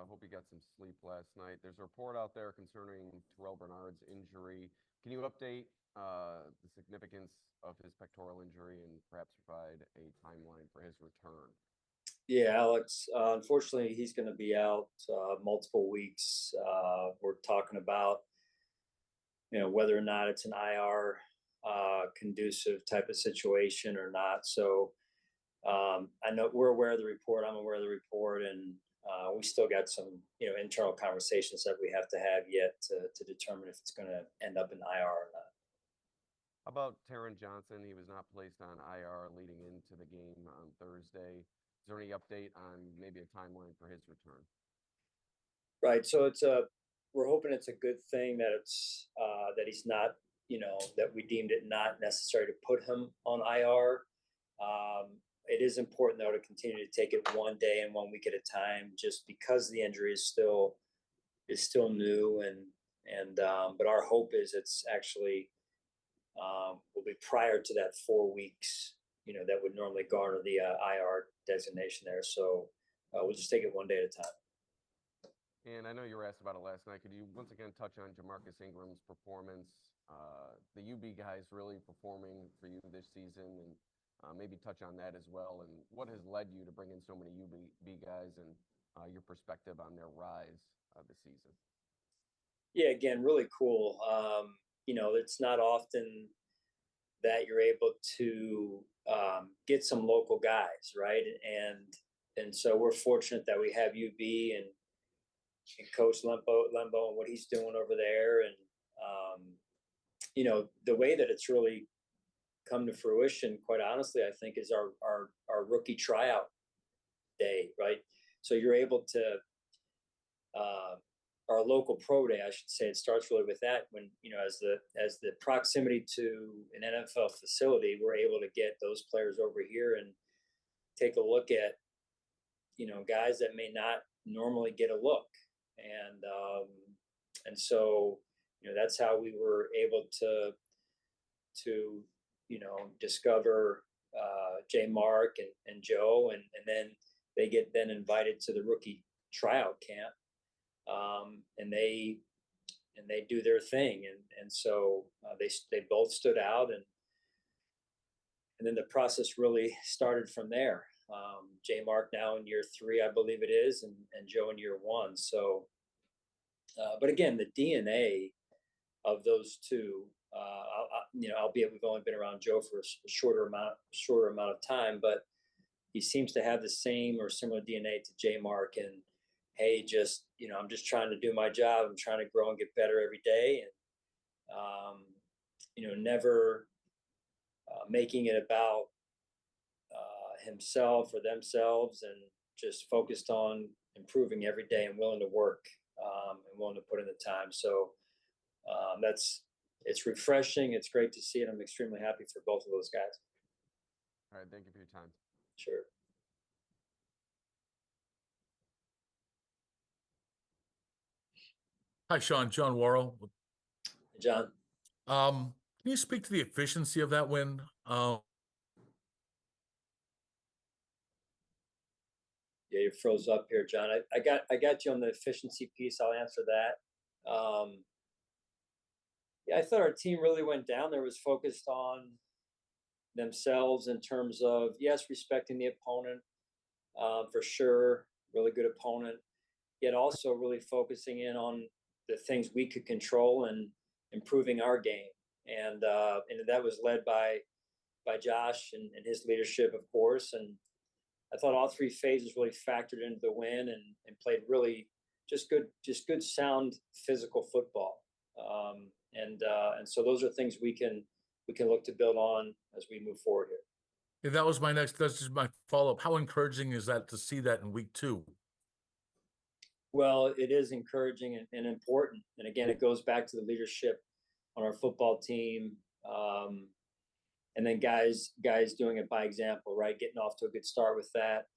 Hope you got some sleep last night. There's a report out there concerning Terrell Bernard's injury. Can you update the significance of his pectoral injury and perhaps provide a timeline for his return? Yeah, Alex. Unfortunately, he's going to be out multiple weeks. We're talking about, whether or not it's an IR conducive type of situation or not. So I know we're aware of the report. I'm aware of the report, and we still got some, internal conversations that we have to have yet to determine if it's going to end up in IR or not. How about Taron Johnson? He was not placed on IR leading into the game on Thursday. Is there any update on maybe a timeline for his return? Right. So we're hoping it's a good thing that it's that he's not, that we deemed it not necessary to put him on IR. It is important though to continue to take it one day and 1 week at a time, just because the injury is still new but our hope is it's actually will be prior to that 4 weeks, that would normally garner the IR designation there. So we'll just take it one day at a time. And I know you were asked about it last night. Could you once again touch on Jamarcus Ingram's performance? The UB guys really performing for you this season, and maybe touch on that as well. And what has led you to bring in so many UB guys, and your perspective on their rise this season? Yeah, again, really cool. It's not often that you're able to get some local guys, right? And so we're fortunate that we have UB and Coach Lembo and what he's doing over there. And, the way that it's really come to fruition, quite honestly, I think is our rookie tryout day, right? So you're able to, our local pro day, I should say, it starts really with that when, as the proximity to an NFL facility, we're able to get those players over here and take a look at, guys that may not normally get a look. And so, that's how we were able to discover J. Mark and Joe, and then they get then invited to the rookie tryout camp, and they do their thing, and so they both stood out, and then the process really started from there. J. Mark now in year 3, I believe it is, and Joe in year 1. So, but again, the DNA of those two, albeit we've only been around Joe for a shorter amount of time, but he seems to have the same or similar DNA to J. Mark. And hey, I'm just trying to do my job. I'm trying to grow and get better every day, and never making it about himself or themselves, and just focused on improving every day and willing to work, and willing to put in the time. So it's refreshing. It's great to see it. I'm extremely happy for both of those guys. All right. Thank you for your time. Sure. Hi, Sean. John Worrell. Hey, John. Can you speak to the efficiency of that win? Yeah, you froze up here, John. I got you on the efficiency piece. I'll answer that. Yeah, I thought our team really went down there, was focused on themselves in terms of, yes, respecting the opponent, for sure, really good opponent, yet also really focusing in on the things we could control and improving our game. And that was led by Josh and his leadership, of course. And I thought all 3 phases really factored into the win, and played really just good, sound physical football. And so those are things we can look to build on as we move forward here. Yeah, that's just my follow-up. How encouraging is that to see that in week 2? Well, it is encouraging and important. And again, it goes back to the leadership on our football team. And then guys doing it by example, right? Getting off to a good start with that.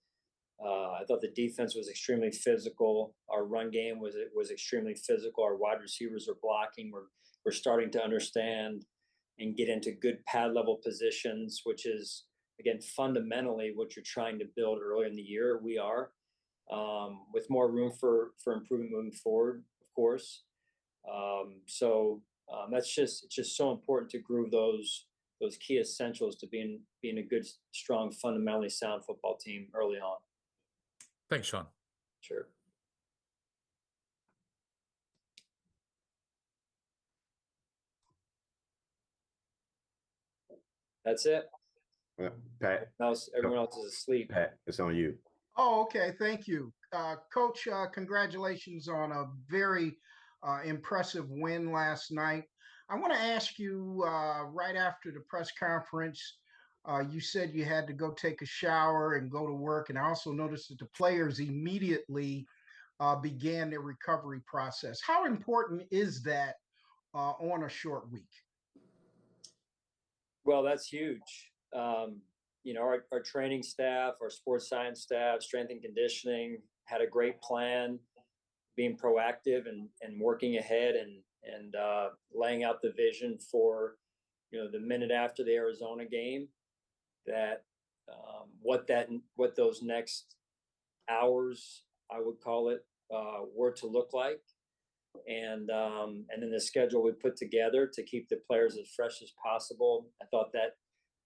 I thought the defense was extremely physical. Our run game was extremely physical. Our wide receivers are blocking. We're starting to understand and get into good pad level positions, which is, again, fundamentally what you're trying to build early in the year. We are. with more room for improvement moving forward, of course. It's just so important to groove those key essentials to being a good, strong, fundamentally sound football team early on. Thanks, Sean. Sure. That's it. Pat, Everyone else is asleep. Pat, it's on you. Oh, okay. Thank you. Coach, congratulations on a very impressive win last night. I want to ask you right after the press conference, you said you had to go take a shower and go to work. And I also noticed that the players immediately began their recovery process. How important is that on a short week? Well, that's huge. Our training staff, our sports science staff, strength and conditioning had a great plan, being proactive and working ahead and laying out the vision for, the minute after the Arizona game, that what those next hours, I would call it, were to look like. And then the schedule we put together to keep the players as fresh as possible. I thought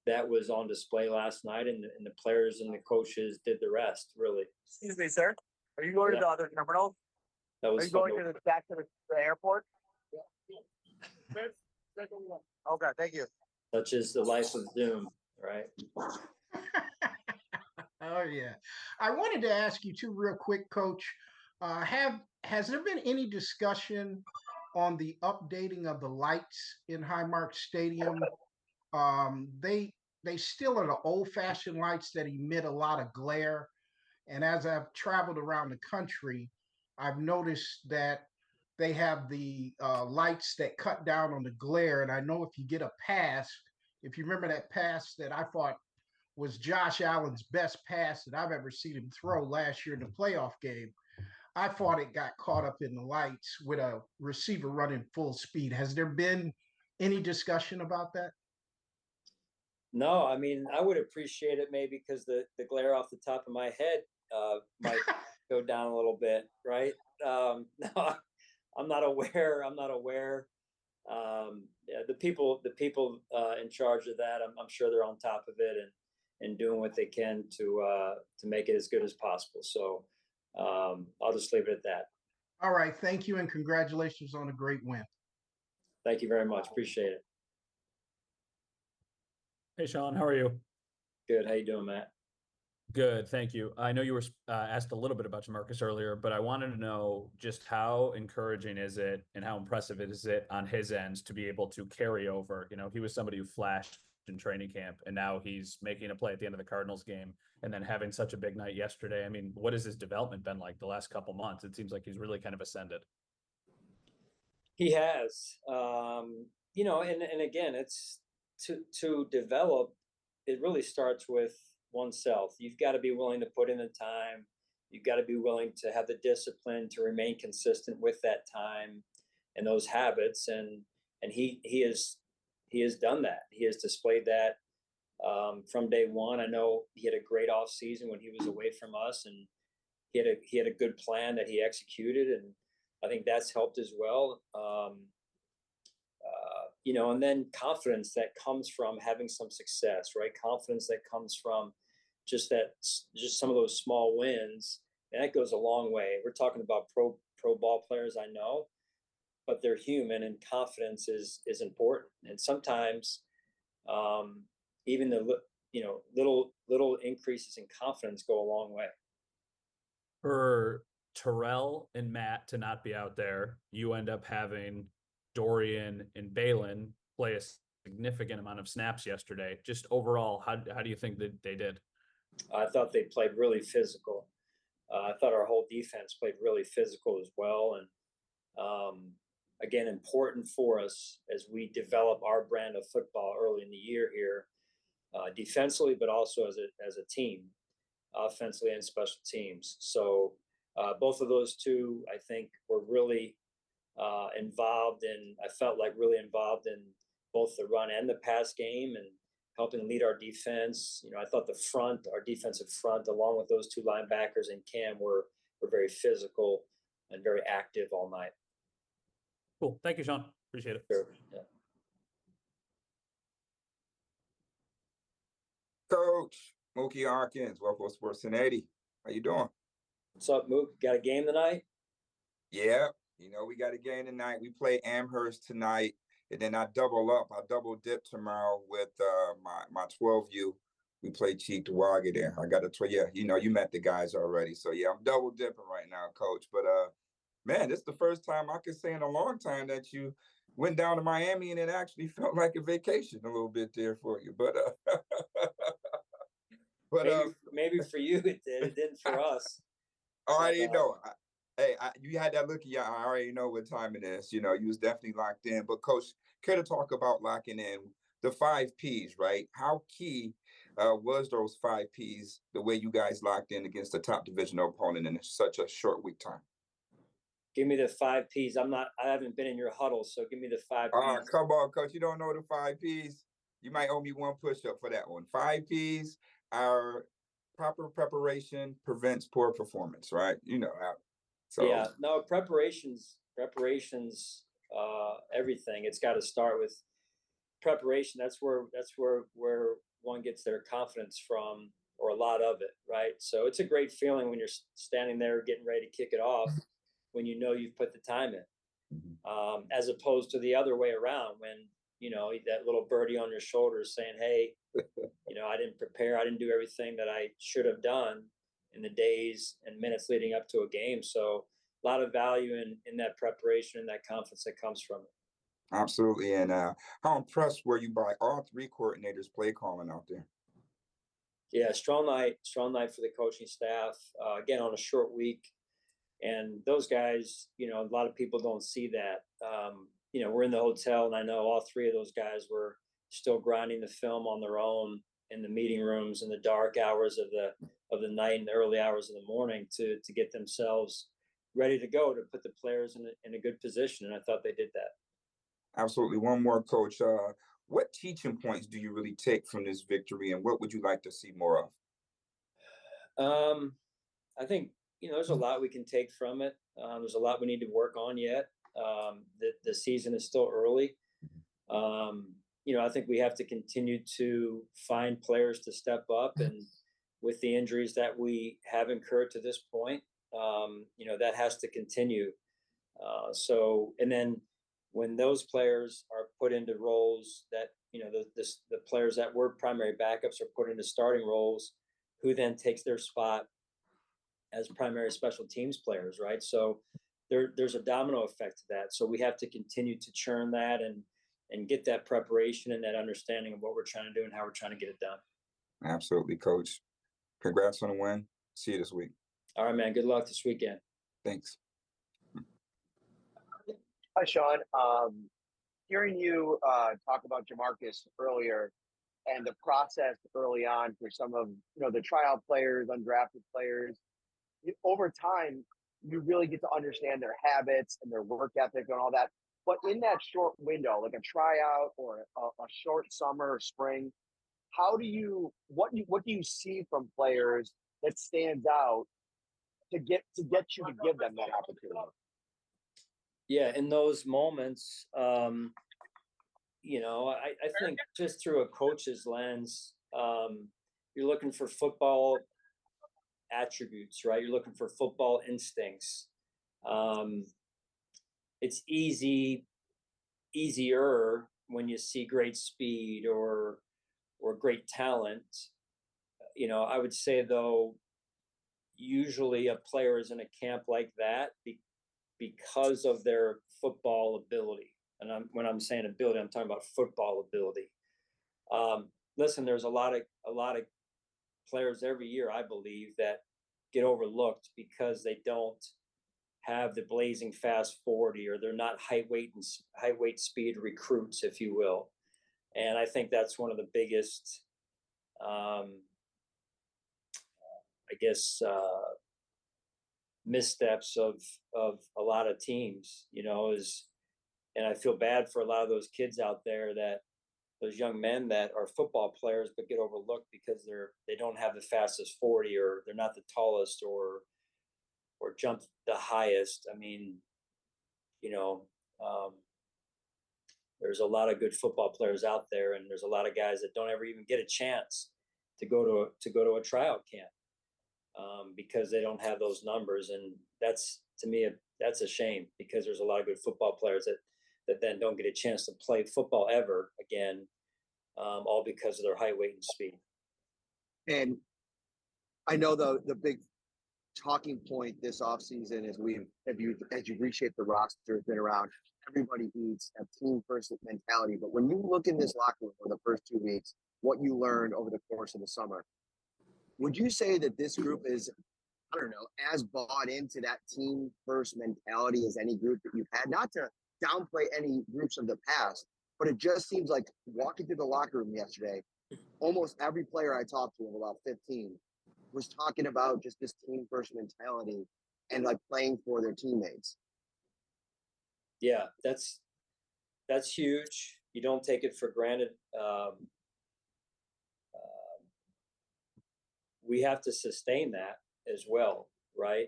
that was on display last night, and the players and the coaches did the rest, really. Excuse me, sir. Are you going to the other terminal? That was Are you going back to the airport? Yeah. Okay, thank you. Such is the life of Zoom, right? Oh, yeah. I wanted to ask you two real quick, Coach. Has there been any discussion on the updating of the lights in Highmark Stadium? They still are the old-fashioned lights that emit a lot of glare. And as I've traveled around the country, I've noticed that they have the lights that cut down on the glare. And I know if you get a pass, if you remember that pass that I thought was Josh Allen's best pass that I've ever seen him throw last year in the playoff game, I thought it got caught up in the lights with a receiver running full speed. Has there been any discussion about that? No, I mean, I would appreciate it maybe because the glare off the top of my head might go down a little bit, right? No, I'm not aware. Yeah, the people in charge of that, I'm sure they're on top of it and doing what they can to make it as good as possible. So I'll just leave it at that. All right. Thank you, and congratulations on a great win. Thank you very much. Appreciate it. Hey, Sean, how are you? Good. How you doing, Matt? Good, thank you. I know you were asked a little bit about Jamarcus earlier, but I wanted to know just how encouraging is it and how impressive is it on his end to be able to carry over? He was somebody who flashed in training camp, and now he's making a play at the end of the Cardinals game and then having such a big night yesterday. I mean, what has his development been like the last couple months? It seems like he's really kind of ascended. He has, and again, it's to develop. It really starts with oneself. You've got to be willing to put in the time. You've got to be willing to have the discipline to remain consistent with that time and those habits. And he has done that. He has displayed that from day one. I know he had a great off season when he was away from us, and he had a good plan that he executed, and I think that's helped as well. And then confidence that comes from having some success, right? Confidence that comes from just some of those small wins, and that goes a long way. We're talking about pro ball players, I know, but they're human, and confidence is important. And sometimes, even the little increases in confidence go a long way. For Terrell and Matt to not be out there, you end up having Dorian and Balin play a significant amount of snaps yesterday. Just overall, how do you think that they did? I thought they played really physical. I thought our whole defense played really physical as well. And again, important for us as we develop our brand of football early in the year here, defensively, but also as a team, offensively and special teams. So both of those two, I think, were really involved in. I felt like really involved in both the run and the pass game, and helping lead our defense. I thought our defensive front, along with those two linebackers and Cam, were very physical and very active all night. Cool. Thank you, Sean. Appreciate it. Sure. Yeah. Coach Mookie Harkins, Waco Sports 1080. How you doing? What's up, Mook? Got a game tonight? Yeah, we got a game tonight. We play Amherst tonight, and then I double dip tomorrow with my 12U. We play Cheektowaga there. I got to yeah, you met the guys already. So yeah, I'm double dipping right now, Coach. But man, this is the first time I can say in a long time that you went down to Miami and it actually felt like a vacation a little bit there for you. But maybe for you it did. It didn't for us. I already know. You had that look in your eye. I already know what time it is. You was definitely locked in. But Coach, care to talk about locking in the 5 Ps, right? How key was those 5 Ps the way you guys locked in against the top divisional opponent in such a short week time? Give me the 5 Ps. I haven't been in your huddle, so give me the 5 Ps. Come on, Coach. You don't know the 5 Ps? You might owe me one push-up for that one. 5 Ps are proper preparation prevents poor performance, right? So yeah, no, preparations, everything. It's got to start with preparation. That's where one gets their confidence from, or a lot of it, right? So it's a great feeling when you're standing there getting ready to kick it off, when you've put the time in, as opposed to the other way around, when that little birdie on your shoulder is saying, hey, I didn't prepare, I didn't do everything that I should have done in the days and minutes leading up to a game. So a lot of value in that preparation and that confidence that comes from it. Absolutely. And how impressed were you by all 3 coordinators play calling out there? Yeah, strong night for the coaching staff. Again, on a short week. And those guys, a lot of people don't see that. We're in the hotel, and I know all 3 of those guys were still grinding the film on their own in the meeting rooms in the dark hours of the night and the early hours of the morning to get themselves ready to go, to put the players in a good position. And I thought they did that. Absolutely. One more, Coach. What teaching points do you really take from this victory, and what would you like to see more of? I think, there's a lot we can take from it. There's a lot we need to work on yet. The season is still early. I think we have to continue to find players to step up, and with the injuries that we have incurred to this point, that has to continue. And then when those players are put into roles that, the players that were primary backups are put into starting roles, who then takes their spot as primary special teams players, right? So there's a domino effect to that. So we have to continue to churn that and get that preparation and that understanding of what we're trying to do and how we're trying to get it done. Absolutely, Coach. Congrats on the win. See you this week. All right, man. Good luck this weekend. Thanks. Hi, Sean. Hearing you talk about Jamarcus earlier and the process early on for some of the tryout players, undrafted players, over time, you really get to understand their habits and their work ethic and all that. But in that short window, like a tryout or a short summer or spring, what do you see from players that stands out to get you to give them that opportunity? Yeah, in those moments, I think just through a coach's lens, you're looking for football attributes, right? You're looking for football instincts. It's easier when you see great speed or great talent. I would say, though, usually a player is in a camp like that because of their football ability. And when I'm saying ability, I'm talking about football ability. Listen, there's a lot of players every year, I believe, that get overlooked because they don't have the blazing fast 40, or they're not height, weight, speed recruits, if you will. And I think that's one of the biggest, missteps of a lot of teams, and I feel bad for a lot of those kids out there that those young men that are football players but get overlooked because they don't have the fastest 40, or they're not the tallest, or jump the highest. I mean, you know, there's a lot of good football players out there, and there's a lot of guys that don't ever even get a chance to go to a tryout camp because they don't have those numbers. And that's, to me, that's a shame, because there's a lot of good football players that then don't get a chance to play football ever again, all because of their height, weight, and speed. And I know the big talking point this offseason is as you reshape the roster, has been around everybody eats, a team first mentality. But when you look in this locker room for the first 2 weeks, what you learned over the course of the summer, would you say that this group is, I don't know, as bought into that team first mentality as any group that you've had? Not to downplay any groups of the past, but it just seems like walking through the locker room yesterday, almost every player I talked to, of about 15, was talking about just this team first mentality and like playing for their teammates. Yeah, that's huge. You don't take it for granted. We have to sustain that as well, right?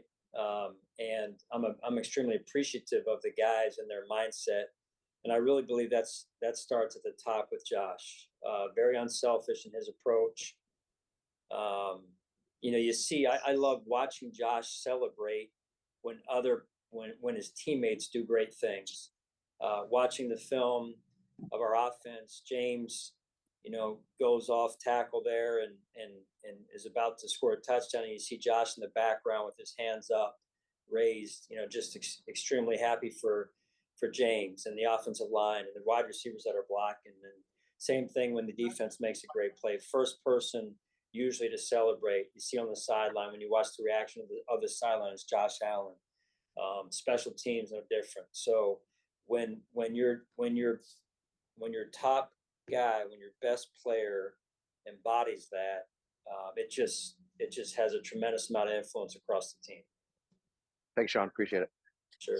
And I'm extremely appreciative of the guys and their mindset, and I really believe that starts at the top with Josh. Very unselfish in his approach. You know, you see, I love watching Josh celebrate when his teammates do great things. Watching the film of our offense, James, you know, goes off tackle there and is about to score a touchdown, and you see Josh in the background with his hands up, raised, you know, just extremely happy for James and the offensive line and the wide receivers that are blocking. And same thing when the defense makes a great play. First person usually to celebrate, you see on the sideline, when you watch the reaction of the sideline, is Josh Allen. Special teams are different. So when your top guy, when your best player embodies that, it just has a tremendous amount of influence across the team. Thanks, Sean. Appreciate it. Sure.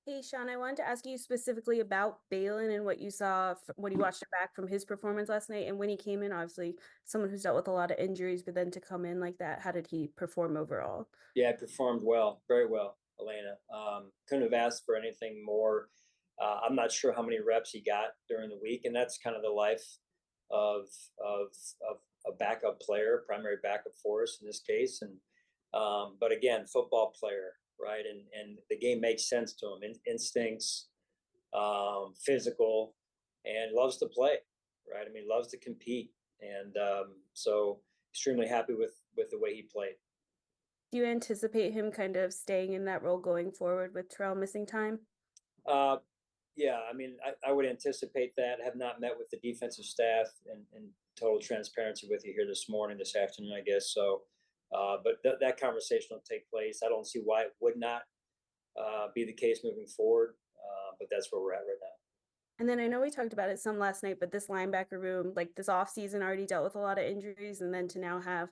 Hey, Sean, I wanted to ask you specifically about Balin and what you saw when you watched it back from his performance last night. And when he came in, obviously someone who's dealt with a lot of injuries, but then to come in like that, how did he perform overall? Yeah, he performed well, very well, Elena. Couldn't have asked for anything more. I'm not sure how many reps he got during the week, and that's kind of the life of a backup player, primary backup for us in this case. And but again, football player, right? And the game makes sense to him. Instincts, physical, and loves to play, right? I mean, loves to compete, and so extremely happy with the way he played. Do you anticipate him kind of staying in that role going forward with Terrell missing time? Yeah, I mean, I would anticipate that. I have not met with the defensive staff in total transparency with you here this afternoon, I guess. So, but that conversation will take place. I don't see why it would not be the case moving forward, but that's where we're at right now. And then I know we talked about it some last night, but this linebacker room, like this offseason already dealt with a lot of injuries, and then to now have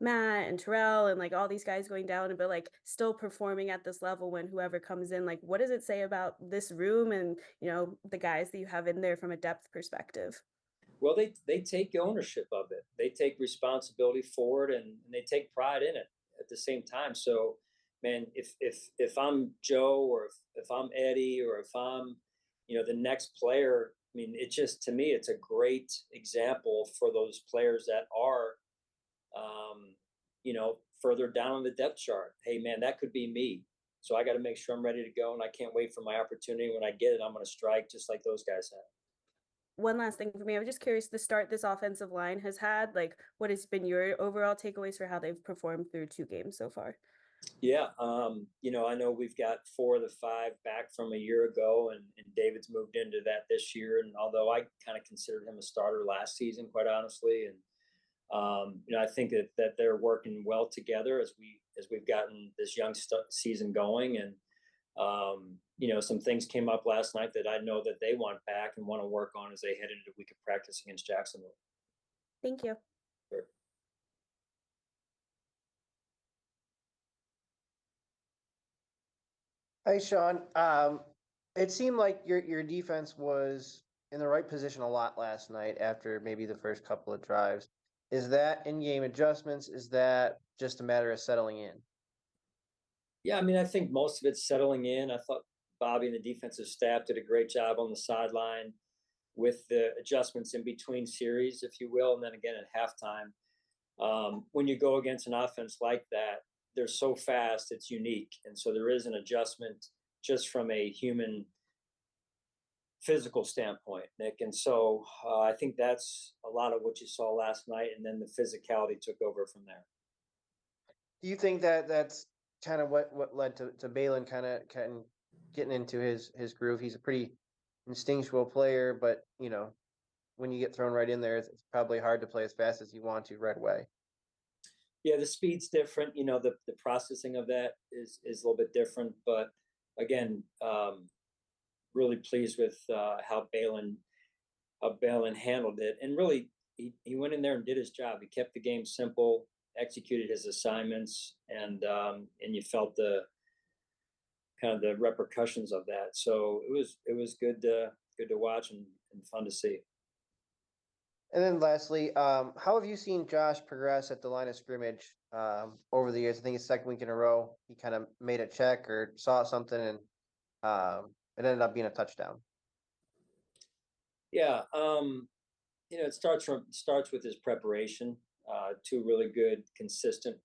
Matt and Terrell and like all these guys going down, but like still performing at this level when whoever comes in, like what does it say about this room and, you know, the guys that you have in there from a depth perspective? Well, they take ownership of it. They take responsibility for it, and they take pride in it at the same time. So, man, if I'm Joe, or if I'm Eddie, or if I'm, you know, the next player, I mean, it just, to me, it's a great example for those players that are, you know, further down the depth chart. Hey, man, that could be me. So I got to make sure I'm ready to go, and I can't wait for my opportunity. When I get it, I'm going to strike just like those guys have. One last thing for me, I was just curious, the start this offensive line has had, like what has been your overall takeaways for how they've performed through 2 games so far? Yeah, you know, I know we've got 4 of the 5 back from a year ago, and David's moved into that this year. And although I kind of considered him a starter last season, quite honestly, and you know, I think that they're working well together as we've gotten this young season going. And you know, some things came up last night that I know that they want back and want to work on as they head into the week of practice against Jacksonville. Thank you. Sure. Hey, Sean. It seemed like your defense was in the right position a lot last night after maybe the first couple of drives. Is that in-game adjustments? Is that just a matter of settling in? Yeah, I mean, I think most of it's settling in. I thought Bobby and the defensive staff did a great job on the sideline with the adjustments in between series, if you will, and then again at halftime. When you go against an offense like that, they're so fast, it's unique. And so there is an adjustment just from a human physical standpoint, Nick. And so I think that's a lot of what you saw last night. And then the physicality took over from there. Do you think that that's kind of what led to Balin kind of getting into his groove? He's a pretty instinctual player, but you know, when you get thrown right in there, it's probably hard to play as fast as you want to right away. Yeah, the speed's different. You know, the processing of that is a little bit different. But again, really pleased with how Balin handled it. And really, he went in there and did his job. He kept the game simple, executed his assignments, and you felt the kind of the repercussions of that. So it was good to watch and fun to see. And then lastly, how have you seen Josh progress at the line of scrimmage over the years? I think it's second week in a row. He kind of made a check or saw something, and it ended up being a touchdown. Yeah, you know, it starts with his preparation. 2 really good, consistent,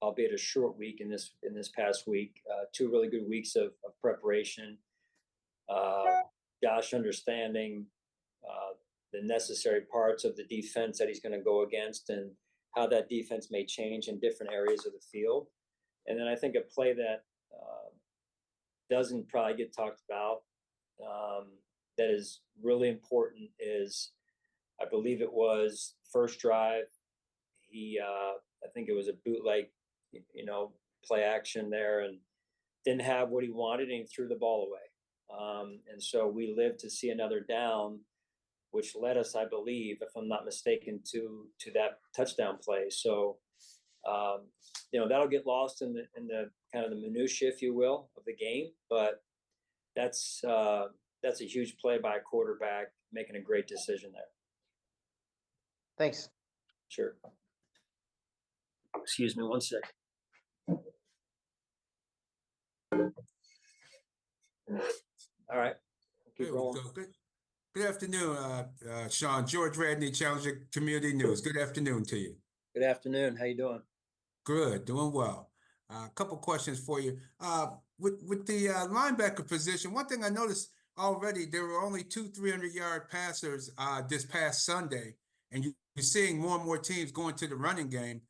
albeit a short week in this past week. 2 really good weeks of preparation. Josh understanding the necessary parts of the defense that he's going to go against and how that defense may change in different areas of the field. And then I think a play that doesn't probably get talked about that is really important is, I believe it was first drive. I think it was a bootleg, you know, play action there, and didn't have what he wanted, and he threw the ball away. And so we lived to see another down, which led us, I believe, if I'm not mistaken, to that touchdown play. So, you know, that'll get lost in the kind of the minutia, if you will, of the game. But that's a huge play by a quarterback making a great decision there. Thanks. Sure. Excuse me 1 second. All right. Keep rolling. Good afternoon, Sean. George Radney, Challenger Community News. Good afternoon to you. Good afternoon. How you doing? Good, doing well. A couple questions for you. With the linebacker position, one thing I noticed already, there were only 2 300-yard passers this past Sunday, and you're seeing more and more teams going to the running game.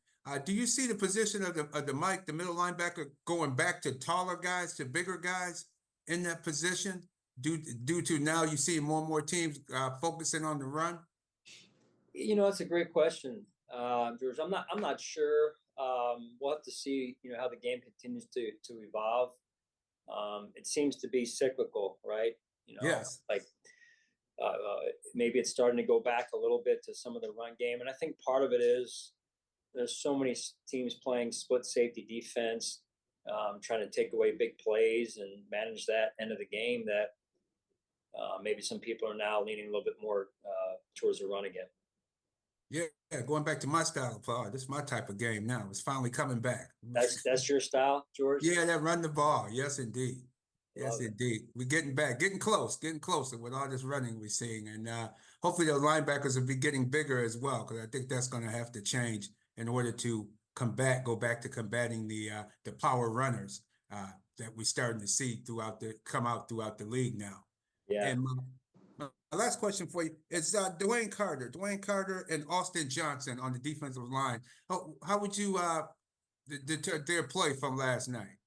Do you see the position of the middle linebacker, going back to taller guys, to bigger guys in that position? Due to now you see more and more teams focusing on the run? You know, that's a great question, George. I'm not sure. We'll have to see, you know, how the game continues to evolve. It seems to be cyclical, right? You know, yes. Like maybe it's starting to go back a little bit to some of the run game, and I think part of it is there's so many teams playing split safety defense, trying to take away big plays and manage that end of the game, that maybe some people are now leaning a little bit more towards the run again. Yeah, going back to my style of play. This is my type of game now. It's finally coming back. That's your style, George? Yeah, that run the ball. Yes, indeed. Yes, indeed. We're getting back, getting closer with all this running we're seeing. And hopefully the linebackers will be getting bigger as well, because I think that's going to have to change in order to go back to combating the power runners that we're starting to see come out throughout the league now. Yeah. And my last question for you is Dwayne Carter and Austin Johnson on the defensive line. How would you their play from last night?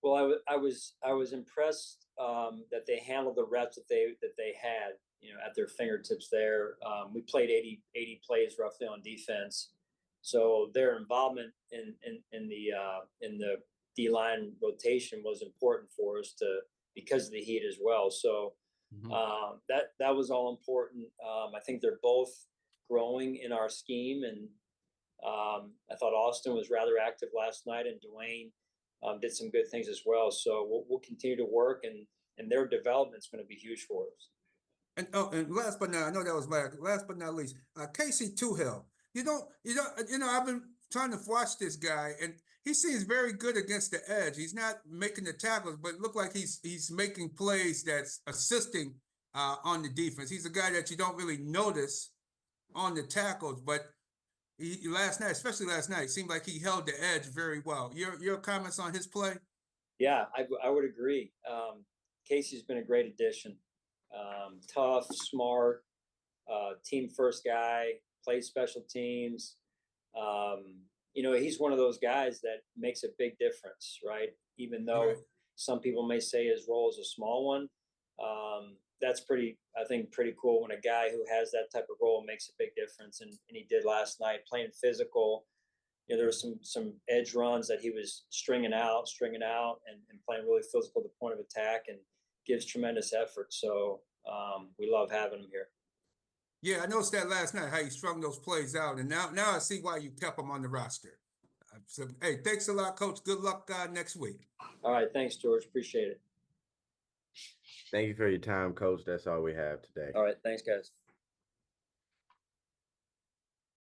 Well, I was impressed that they handled the reps that they had, you know, at their fingertips there. We played 80 plays roughly on defense, so their involvement in the D-line rotation was important for us because of the heat as well. So that was all important. I think they're both growing in our scheme, and I thought Austin was rather active last night, and Dwayne did some good things as well. So we'll continue to work, and and their development's going to be huge for us. And last but not, I know that was last but not least, Casey Tuhill. I've been trying to watch this guy, and he seems very good against the edge. He's not making the tackles, but it look like he's making plays that's assisting on the defense. He's a guy that you don't really notice on the tackles, but last night, especially last night, seemed like he held the edge very well. Your comments on his play? Yeah, I would agree. Casey's been a great addition. Tough, smart, team first guy, plays special teams. He's one of those guys that makes a big difference, right? Even though some people may say his role is a small one. That's pretty cool when a guy who has that type of role makes a big difference. And he did last night, playing physical. There were some edge runs that he was stringing out and playing really physical at the point of attack, and gives tremendous effort. So we love having him here. Yeah, I noticed that last night, how you strung those plays out. And now I see why you kept him on the roster. So, hey, thanks a lot, Coach. Good luck next week. All right. Thanks, George. Appreciate it. Thank you for your time, Coach. That's all we have today. All right. Thanks, guys.